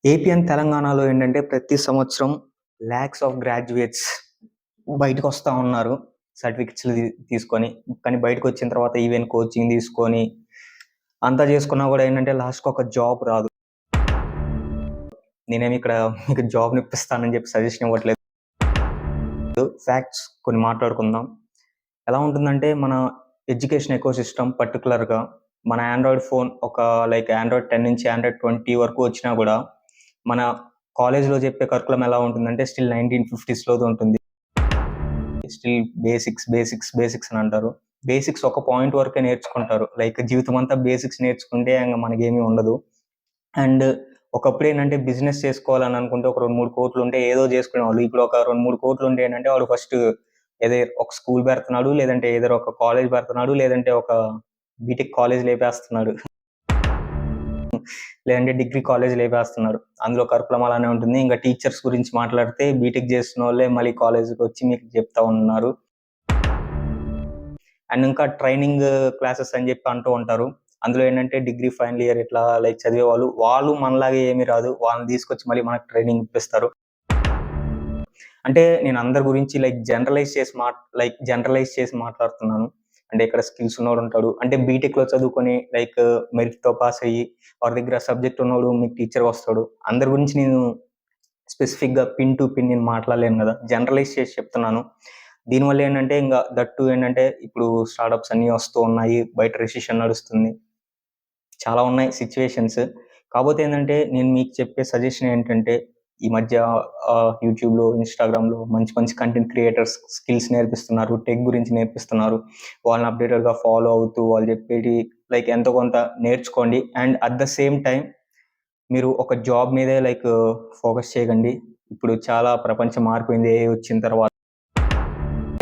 AP and తెలంగాణలో ఏంటంటే ప్రతి సంవత్సరం లాక్స్ ఆఫ్ గ్రాడ్యుయేట్స్ బయటకొస్తా ఉన్నారు. సర్టిఫికేట్స్‌లు తీసుకొని. కానీ బయటకొచ్చిన తర్వాత ఈవెన్ కోచింగ్ తీసుకొని అంతా చేసుకున్నా గూడా ఏంటంటే లాస్ట్‌కి ఒక జాబ్ రాదు. నేనేమి ఇక్కడ మీకు జాబ్‌ని ఇప్పిస్తానని చెప్పి సజెషన్ ఇవ్వట్లేదు. ఫ్యాక్ట్స్ కొన్ని మాట్లాడుకుందాం. ఎలా ఉంటుందంటే మన ఎడ్యుకేషన్ ఎకోసిస్టమ్ పర్టిక్యులర్‌గా మన ఆండ్రాయిడ్ ఫోన్ ఒక ఆండ్రాయిడ్ 10 నుంచి ఆండ్రాయిడ్ 20 వరకు వచ్చినా గూడా మన కాలేజ్‌లో చెప్పే కరికులం ఎలా ఉంటుందంటే స్టిల్ 1950స్‌లోది ఉంటుంది. స్టిల్ బేసిక్స్ అని అంటారు. బేసిక్స్ ఒక పాయింట్ వరకే నేర్చుకుంటారు. జీవితం అంతా బేసిక్స్ నేర్చుకుంటే ఇంగ మనకేమీ ఉండదు. అండ్ ఒకప్పుడు ఏంటంటే బిజినెస్ చేసుకోవాలని అనుకుంటే ఒక 2, 3 కోట్లుంటే ఏదో చేసుకునేవాళ్ళు. ఇప్పుడు ఒక 2, 3 కోట్లుంటే ఏంటంటే వాడు ఫస్ట్ ఏదో ఒక స్కూల్ పెడుతున్నాడు. లేదంటే ఏదో ఒక కాలేజ్ పెడుతున్నాడు. లేదంటే ఒక బీటెక్ కాలేజ్ లేపేస్తున్నాడు. లేదంటే డిగ్రీ కాలేజ్ లేపేస్తున్నారు. అందులో కరికులం అలానే ఉంటుంది. ఇంకా టీచర్స్ గురించి మాట్లాడితే బీటెక్ చేసినోళ్ళే మళ్ళీ కాలేజ్‌కొచ్చి మీకు చెప్తా ఉన్నారు. అండ్ ఇంకా ట్రైనింగ్ క్లాసెస్ అని చెప్పి అంటూ ఉంటారు. అందులో ఏంటంటే డిగ్రీ ఫైనల్ ఇయర్ ఇట్లా చదివేవాళ్ళు. వాళ్ళు మనలాగా ఏమీ రాదు. వాళ్ళని తీసుకొచ్చి మళ్ళీ మనకు ట్రైనింగ్ ఇప్పిస్తారు. అంటే నేను అందరి గురించి జనరలైజ్ చేసి మాట్లాడుతున్నాను. అంటే ఇక్కడ స్కిల్స్ ఉన్నోడుంటాడు. అంటే బీటెక్‌లో చదువుకొని మెరిట్‌తో పాస్ అయ్యి వాడి దగ్గర సబ్జెక్ట్ ఉన్నోడు మీకు టీచర్‌గా వస్తాడు. అందరి గురించి నేను స్పెసిఫిక్‌గా పిన్ టు పిన్ నేను మాట్లాడలేను గదా! జనరలైజ్ చేసి చెప్తున్నాను. దీనివల్ల ఏంటంటే దట్ టూ ఏంటంటే ఇప్పుడు స్టార్టప్స్ అన్నీ వస్తూ ఉన్నాయి. బయట రెసిషన్ నడుస్తుంది. చాలా ఉన్నాయి సిట్యుయేషన్స్. కాపోతే ఏందంటే నేను మీకు చెప్పే సజెషన్ ఏంటంటే ఈ మధ్య యూట్యూబ్‌లో, ఇన్‌స్టాగ్రామ్‌లో మంచి మంచి కంటెంట్ క్రియేటర్స్ స్కిల్స్ నేర్పిస్తున్నారు. టెక్ గురించి నేర్పిస్తున్నారు. వాళ్ళని అప్‌డేటెడ్‌గా ఫాలో అవుతూ వాళ్ళు చెప్పేటివి ఎంతో కొంత నేర్చుకోండి. And at the same time మీరు ఒక జాబ్ మీదే ఫోకస్ చేయకండి. ఇప్పుడు చాలా ప్రపంచం మారిపోయింది ఏఐ వచ్చిన తర్వాత.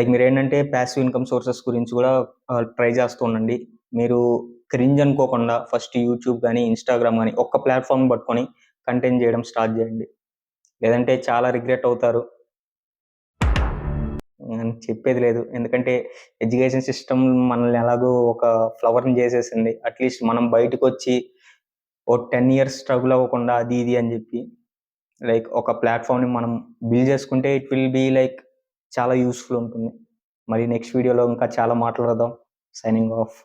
మీరేంటంటే పాసివ్ ఇన్‌కమ్ సోర్సెస్ గురించి గూడా ట్రై చేస్తూ ఉండండి. మీరు క్రింజ్ అనుకోకుండా ఫస్ట్ యూట్యూబ్ గాని, ఇన్‌స్టాగ్రామ్ గాని ఒక్క ప్లాట్‌ఫార్మ్ పట్టుకొని కంటెంట్ చేయడం స్టార్ట్ చేయండి. లేదంటే చాలా రిగ్రెట్ అవుతారు. చెప్పేది లేదు. ఎందుకంటే ఎడ్యుకేషన్ సిస్టమ్ మనల్ని ఎలాగో ఒక ఫ్లవర్‌ని చేసేసింది. అట్‌లీస్ట్ మనం బయటకొచ్చి ఓ 10 ఇయర్స్ స్ట్రగుల్ అవ్వకుండా అది ఇది అని చెప్పి ఒక ప్లాట్‌ఫార్మ్‌ని మనం బిల్డ్ చేసుకుంటే ఇట్ విల్ బి చాలా యూజ్‌ఫుల్ ఉంటుంది. మరి నెక్స్ట్ వీడియోలో ఇంకా చాలా మాట్లాడదాం. Signing off.